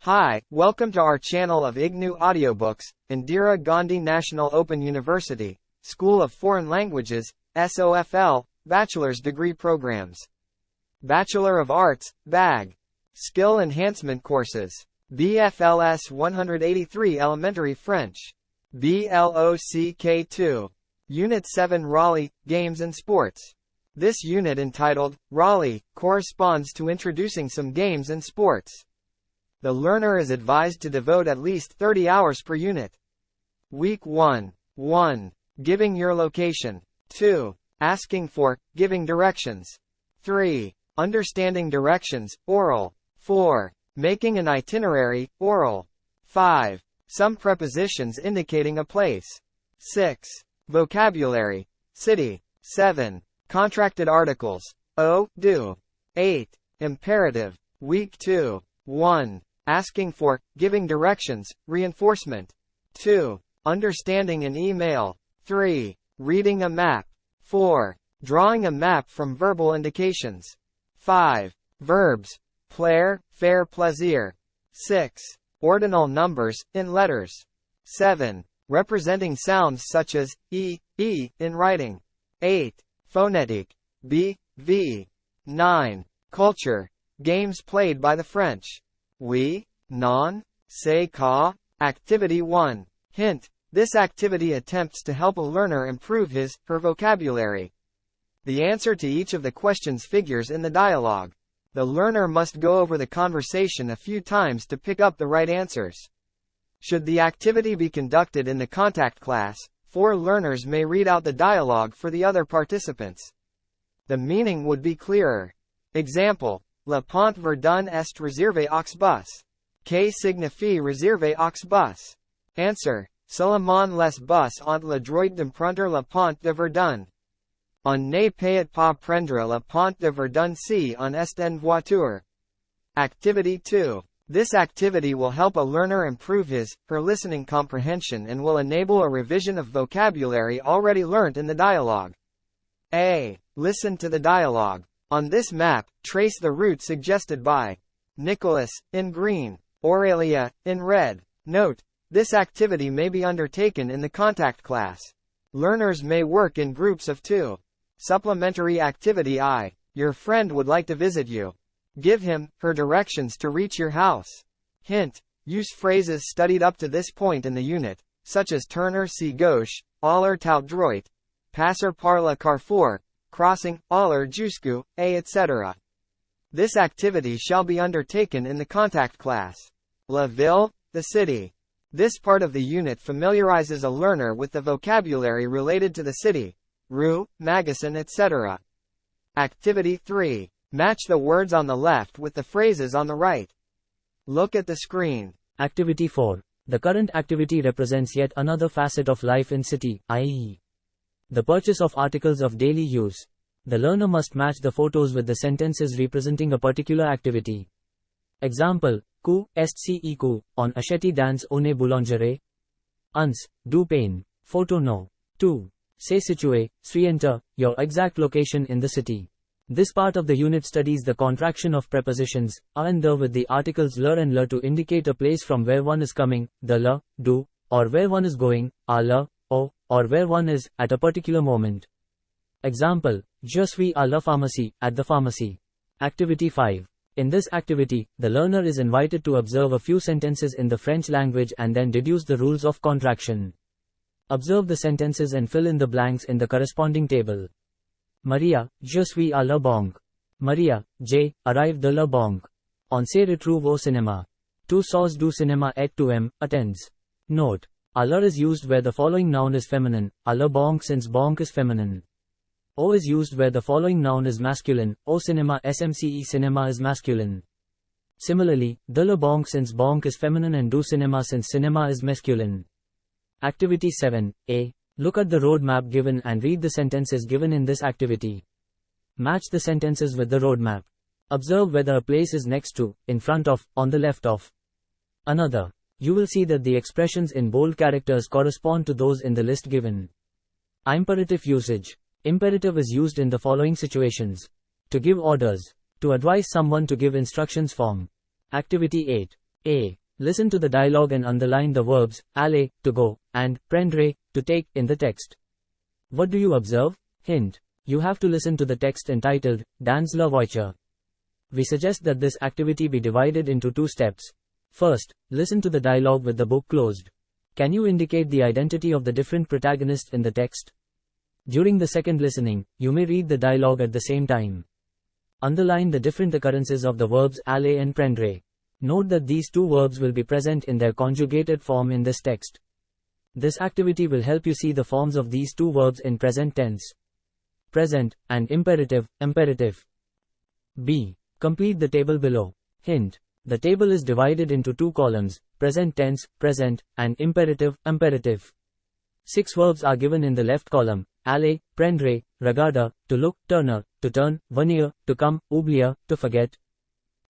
Hi, welcome to our channel of IGNOU audiobooks, Indira Gandhi National Open University, School of Foreign Languages, SOFL, Bachelor's Degree Programs. Bachelor of Arts, BAG. Skill Enhancement Courses. BFLS-183 Elementary French. Block-2. Unit-7 Rallye, Games and Sports. This unit entitled, Rallye, corresponds to introducing some games and sports. The learner is advised to devote at least 30 hours per unit. Week 1. 1. Giving your location. 2. Asking for, giving directions. 3. Understanding directions, oral. 4. Making an itinerary, oral. 5. Some prepositions indicating a place. 6. Vocabulary. City. 7. Contracted articles. Do. 8. Imperative. Week 2. 1. Asking for, giving directions, reinforcement. 2. Understanding an email. 3. Reading a map. 4. Drawing a map from verbal indications. 5. Verbs. Plaire, faire plaisir. 6. Ordinal numbers, in letters. 7. Representing sounds such as, e, in writing. 8. Phonetic. B, v. 9. Culture. Games played by the French. Oui, non, c'est quoi? Activity 1. Hint. This activity attempts to help a learner improve her vocabulary. The answer to each of the questions figures in the dialogue. The learner must go over the conversation a few times to pick up the right answers. Should the activity be conducted in the contact class, 4 learners may read out the dialogue for the other participants. The meaning would be clearer. Example. Le pont Verdun est réservé aux bus. Que signifie réservé aux bus? Answer. Seulement les bus ont le droit d'emprunter le pont de Verdun. On ne peut pas prendre le pont de Verdun si on est en voiture. Activity 2. This activity will help a learner improve her listening comprehension and will enable a revision of vocabulary already learnt in the dialogue. A. Listen to the dialogue. On this map, trace the route suggested by Nicholas, in green, Aurelia, in red. Note, this activity may be undertaken in the contact class. Learners may work in groups of 2. Supplementary activity I. Your friend would like to visit you. Give him/her directions to reach your house. Hint. Use phrases studied up to this point in the unit, such as tourner si gauche, aller tout droit, passer par le carrefour, crossing, aller jusqu'au, etc. This activity shall be undertaken in the contact class. La ville, the city. This part of the unit familiarizes a learner with the vocabulary related to the city, rue, magasin, etc. Activity 3. Match the words on the left with the phrases on the right. Look at the screen. Activity 4. The current activity represents yet another facet of life in city, i.e. the purchase of articles of daily use. The learner must match the photos with the sentences representing a particular activity. Example, Ku, est ce que, on achète dans une boulangerie? Uns, du pain. Photo no. 2. C'est situé, si enter, your exact location in the city. This part of the unit studies the contraction of prepositions, a and the with the articles le and la to indicate a place from where one is coming, the la, do, or where one is going, a la, o, or where one is, at a particular moment. Example, je suis à la pharmacie, at the pharmacy. Activity 5. In this activity, the learner is invited to observe a few sentences in the French language and then deduce the rules of contraction. Observe the sentences and fill in the blanks in the corresponding table. Maria, je suis à la banque. Maria, J, arrive de la banque. On se retrouve au cinéma. Tu sors du cinéma et tu attends. Note. À la is used where the following noun is feminine, à la banque since banque is feminine. O is used where the following noun is masculine, au cinéma smce cinema is masculine. Similarly, de la banque since banque is feminine and du cinéma since cinema is masculine. Activity 7. A. Look at the road map given and read the sentences given in this activity. Match the sentences with the road map. Observe whether a place is next to, in front of, on the left of another. You will see that the expressions in bold characters correspond to those in the list given. Imperative usage. Imperative is used in the following situations. To give orders. To advise someone to give instructions from. Activity 8. A. Listen to the dialogue and underline the verbs aller, to go, and prendre, to take, in the text. What do you observe? Hint. You have to listen to the text entitled, Dans la voiture. We suggest that this activity be divided into 2 steps. First, listen to the dialogue with the book closed. Can you indicate the identity of the different protagonists in the text? During the second listening, you may read the dialogue at the same time. Underline the different occurrences of the verbs aller and prendre. Note that these 2 verbs will be present in their conjugated form in this text. This activity will help you see the forms of these 2 verbs in present tense. Present, and imperative, imperative. B. Complete the table below. Hint. The table is divided into 2 columns, present tense, present, and imperative, imperative. 6 verbs are given in the left column, aller, prendre, regarder, to look, tourner, to turn, venir, to come, oublier, to forget.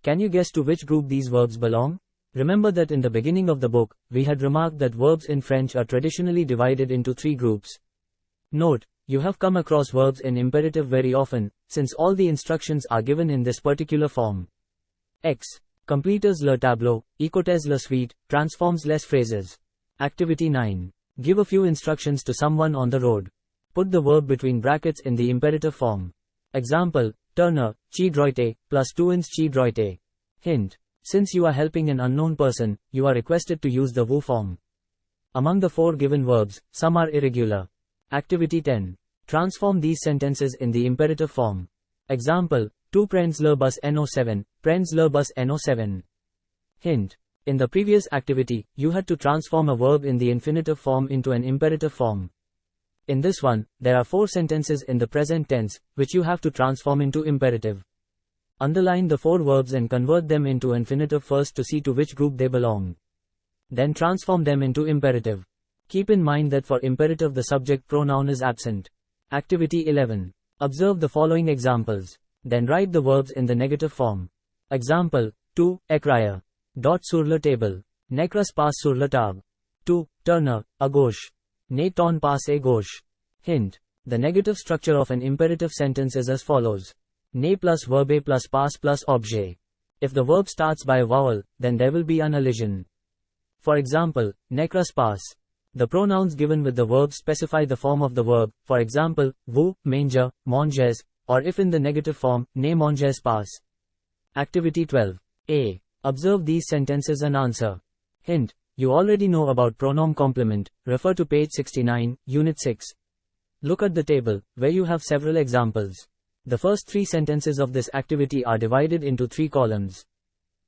Can you guess to which group these verbs belong? Remember that in the beginning of the book, we had remarked that verbs in French are traditionally divided into 3 groups. Note, you have come across verbs in imperative very often, since all the instructions are given in this particular form. X. Completes le tableau, écoutes la suite, transforms les phrases. Activity 9. Give a few instructions to someone on the road. Put the verb between brackets in the imperative form. Example, Turner, chi droite, plus 2 ins chi droite. Hint. Since you are helping an unknown person, you are requested to use the vous form. Among the 4 given verbs, some are irregular. Activity 10. Transform these sentences in the imperative form. Example, tu prends le bus NO7, prends le bus NO7. Hint. In the previous activity, you had to transform a verb in the infinitive form into an imperative form. In this one, there are 4 sentences in the present tense, which you have to transform into imperative. Underline the 4 verbs and convert them into infinitive first to see to which group they belong. Then transform them into imperative. Keep in mind that for imperative the subject pronoun is absent. Activity 11. Observe the following examples. Then write the verbs in the negative form. Example, tu, écrire. Dot sur le table. Necras passe sur la table. Tu, Turner, à gauche. Ne ton passe à gauche. Hint. The negative structure of an imperative sentence is as follows. Ne plus verbe plus passe plus objet. If the verb starts by a vowel, then there will be an elision. For example, necras passe. The pronouns given with the verb specify the form of the verb, for example, vous, manger, mangez, or if in the negative form, ne mangez pas. Activity 12. A. Observe these sentences and answer. Hint. You already know about pronoun complement, refer to page 69, Unit 6. Look at the table, where you have several examples. The first 3 sentences of this activity are divided into 3 columns.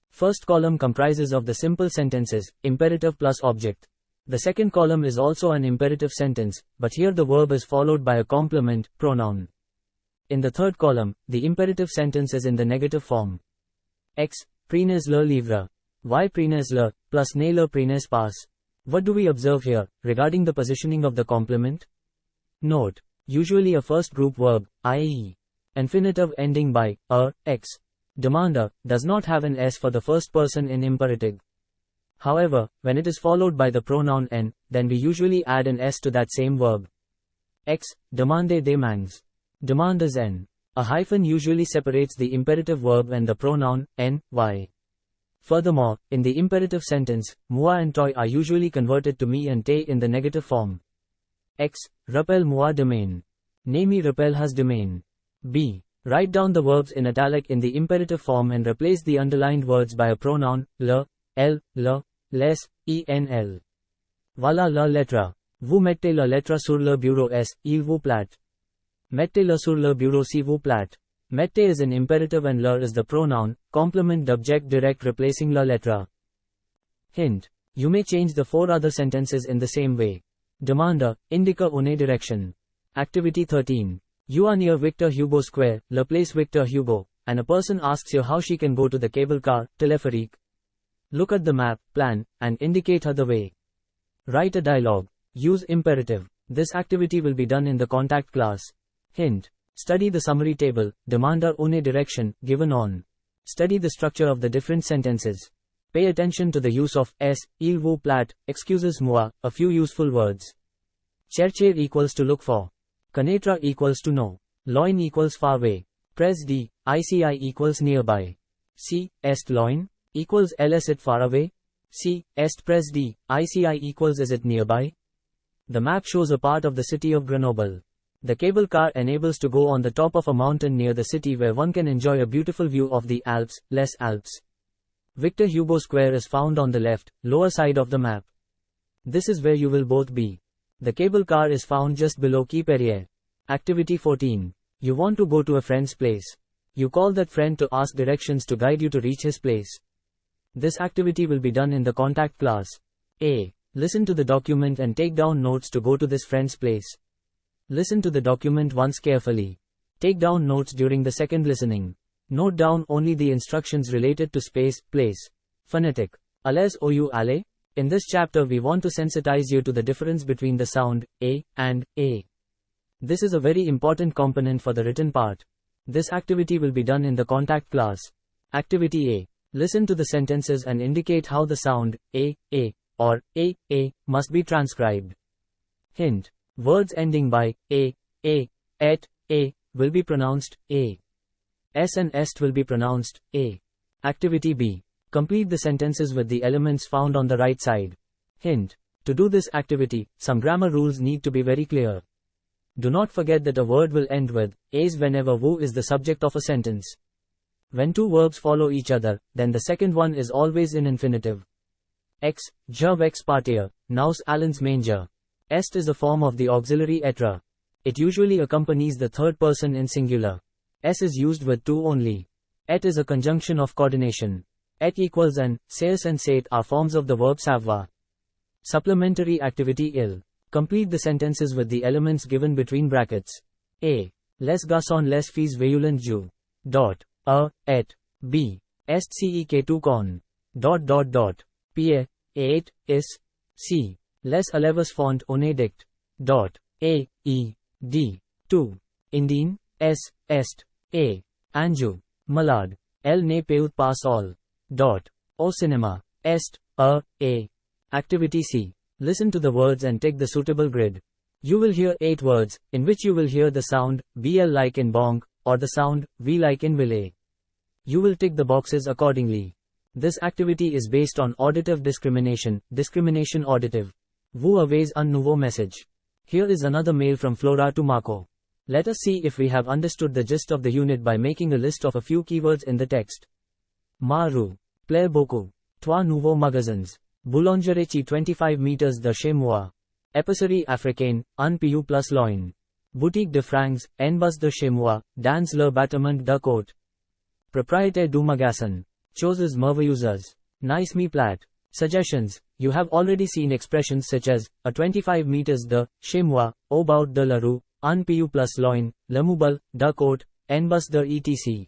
First column comprises of the simple sentences, imperative plus object. The second column is also an imperative sentence, but here the verb is followed by a complement, pronoun. In the third column, the imperative sentence is in the negative form. X. Prenez le livre. Y. Prenez le, plus ne le prenez pas. What do we observe here, regarding the positioning of the complement? Note. Usually a first group verb, i.e. infinitive ending by, x. Demander, does not have an s for the first person in imperative. However, when it is followed by the pronoun n, then we usually add an s to that same verb. X. Demande demands. Demandes n. A hyphen usually separates the imperative verb and the pronoun, n, y. Furthermore, in the imperative sentence, moi and toi are usually converted to me and te in the negative form. X. Rappelle moi demain. Ne me rappelle has demain. B. Write down the verbs in italic in the imperative form and replace the underlined words by a pronoun, le, les, enl. Voilà la lettre. Vous mettez la lettre sur le bureau il vous plaît. Mettez-le sur le bureau s'il vous plaît. Mettez is an imperative and le is the pronoun, complement d'objet direct replacing la lettre. Hint. You may change the 4 other sentences in the same way. Demander, indique une direction. Activity 13. You are near Victor Hugo Square, la place Victor Hugo, and a person asks you how she can go to the cable car, téléphérique. Look at the map, plan, and indicate her the way. Write a dialogue. Use imperative. This activity will be done in the contact class. Hint. Study the summary table, demander une direction, given on. Study the structure of the different sentences. Pay attention to the use of s, il vous plaît, excusez-moi, a few useful words. Chercher equals to look for. Connaître equals to know. Loin equals far away. Pres d, ici equals nearby. C, est loin. equals L is it far away? C. Est press D. ICI equals is it nearby? The map shows a part of the city of Grenoble. The cable car enables to go on the top of a mountain near the city where one can enjoy a beautiful view of the Alps, Les Alpes. Victor Hugo Square is found on the left, lower side of the map. This is where you will both be. The cable car is found just below Quai Perrier. Activity 14. You want to go to a friend's place. You call that friend to ask directions to guide you to reach his place. This activity will be done in the contact class. A. Listen to the document and take down notes to go to this friend's place. Listen to the document once carefully. Take down notes during the second listening. Note down only the instructions related to space, place. Phonetic. Allez ou allez? In this chapter we want to sensitize you to the difference between the sound A and A. This is a very important component for the written part. This activity will be done in the contact class. Activity A. Listen to the sentences and indicate how the sound A, or A, must be transcribed. Hint. Words ending by A, et, A, will be pronounced A. S and est will be pronounced A. Activity B. Complete the sentences with the elements found on the right side. Hint. To do this activity, some grammar rules need to be very clear. Do not forget that a word will end with A's whenever who is the subject of a sentence. When two verbs follow each other, then the second one is always in infinitive. Ex, je vex partir, nous allons manger. Est is a form of the auxiliary être. It usually accompanies the third person in singular. S is used with two only. Et is a conjunction of coordination. Et equals and sait are forms of the verb savoir. Supplementary activity ill. Complete the sentences with the elements given between brackets. A. Les garçons les filles veulent jouer. Dot. A. Et. B. Est ce que con. Dot. P. Et. Is. C. Les élèves font un dict. Dot. A. E. D. 2. Indine. S. Est. A. Anjou. Malade. Elle ne peut pas seule. Dot. Au cinéma. Est. A. Activity C. Listen to the words and tick the suitable grid. You will hear 8 words, in which you will hear the sound BL like in bong, or the sound V like in ville. You will tick the boxes accordingly. This activity is based on auditive discrimination auditive. Vous avez un nouveau message. Here is another mail from Flora to Marco. Let us see if we have understood the gist of the unit by making a list of a few keywords in the text. Maru. Plaire beaucoup. 3 nouveaux magasins. Boulangerie 25 meters de chez moi. Épicerie africaine, un peu plus loin. Boutique de francs, en bas de chez moi, dans le bâtiment de côte. Propriétaire du magasin. Choses merveilleuses. Nice me plat. Suggestions. You have already seen expressions such as, a 25 meters de, chez moi, au bord de la rue, un peu plus loin, le meuble, de côte, en bas de etc.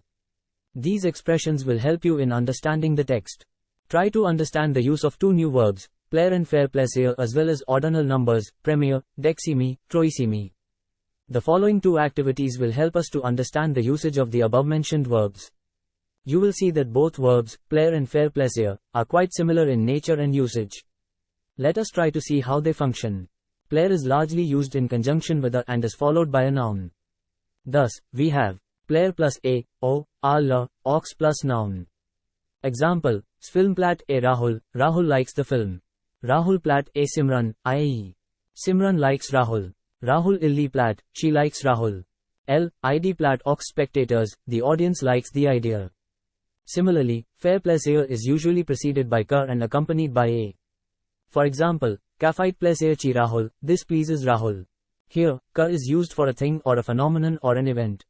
These expressions will help you in understanding the text. Try to understand the use of two new verbs, plaire and faire plaisir, as well as ordinal numbers, premier, deximi, troisimi. The following two activities will help us to understand the usage of the above-mentioned verbs. You will see that both verbs, plaire and faire plaisir, are quite similar in nature and usage. Let us try to see how they function. Plaire is largely used in conjunction with a and is followed by a noun. Thus, we have plaire plus a, o, a la, aux plus noun. Example, film plat a Rahul, Rahul likes the film. Rahul plat a Simran, i.e. Simran likes Rahul. Rahul illi plat, she likes Rahul. Id plat aux spectators, the audience likes the idea. Similarly, faire plaisir is usually preceded by ka and accompanied by a. For example, ka fait plaisir chi Rahul, this pleases Rahul. Here, ka is used for a thing or a phenomenon or an event.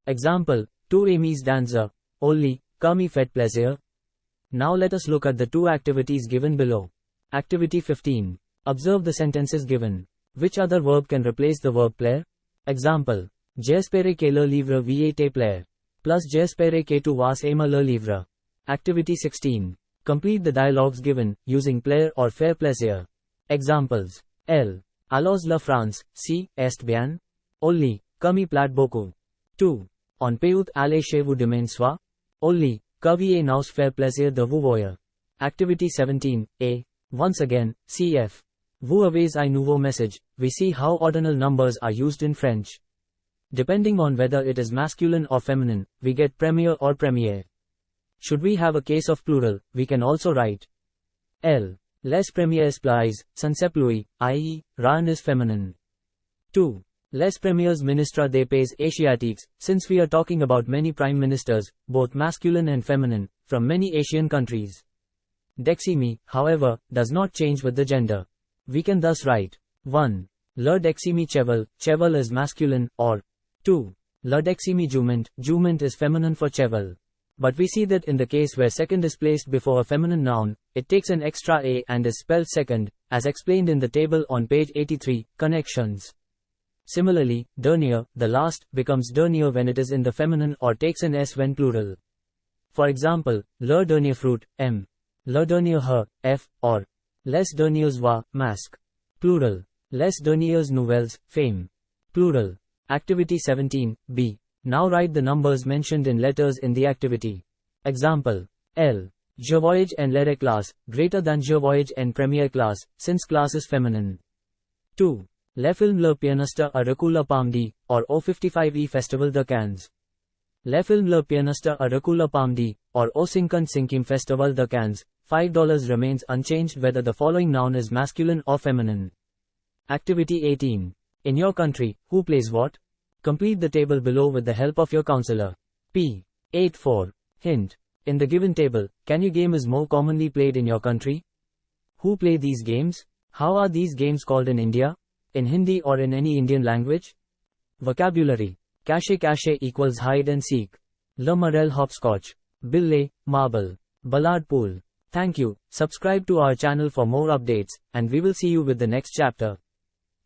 Example, two amis danser, only, ka me fait plaisir. Now let us look at the two activities given below. Activity 15. Observe the sentences given. Which other verb can replace the verb plaire? Example, j'espère que le livre va te plaire. Plus j'espère que tu vas aimer le livre. Activity 16. Complete the dialogues given, using plaire or faire plaisir. Examples. L. Alors la France, si, est bien. Only, comme plat beaucoup. 2. On peut aller chez vous demain soir. Only, que vous nous faire plaisir de vous voir. Activity 17. A. Once again, cf. Vous avez un nouveau message. We see how ordinal numbers are used in French. Depending on whether it is masculine or feminine, we get premier or première. Should we have a case of plural, we can also write L. Les premiers plais, sont plus, i.e., Ryan is feminine. 2. Les premiers ministres des pays asiatiques, since we are talking about many prime ministers, both masculine and feminine, from many Asian countries. Deximi, however, does not change with the gender. We can thus write 1. Le deximi cheval, cheval is masculine, or 2. Le deximi jument, jument is feminine for cheval. But we see that in the case where second is placed before a feminine noun, it takes an extra a and is spelled second, as explained in the table on page 83, connections. Similarly, dernier, the last, becomes dernier when it is in the feminine or takes an s when plural. For example, le dernier fruit, m. Le dernier her, f, or les derniers voix, masque. Plural. Les dernières nouvelles, fame. Plural. Activity 17, b. Now write the numbers mentioned in letters in the activity. Example. L. Je voyage en l'air classe, greater than je voyage en première classe, since class is feminine. 2. Le film Le pianiste a reçu la Palme d'Or, or au 55e Festival de Cannes. Le film Le pianiste a reçu la Palme d'Or, or au 55e Festival de Cannes, $5 remains unchanged whether the following noun is masculine or feminine. Activity 18. In your country, who plays what? Complete the table below with the help of your counselor. P. 8.4. Hint. In the given table, can you game is more commonly played in your country? Who play these games? How are these games called in India? In Hindi or in any Indian language? Vocabulary. Cache equals hide and seek. Le Marel hopscotch. Bille, marble. Ballard pool. Thank you. Subscribe to our channel for more updates, and we will see you with the next chapter.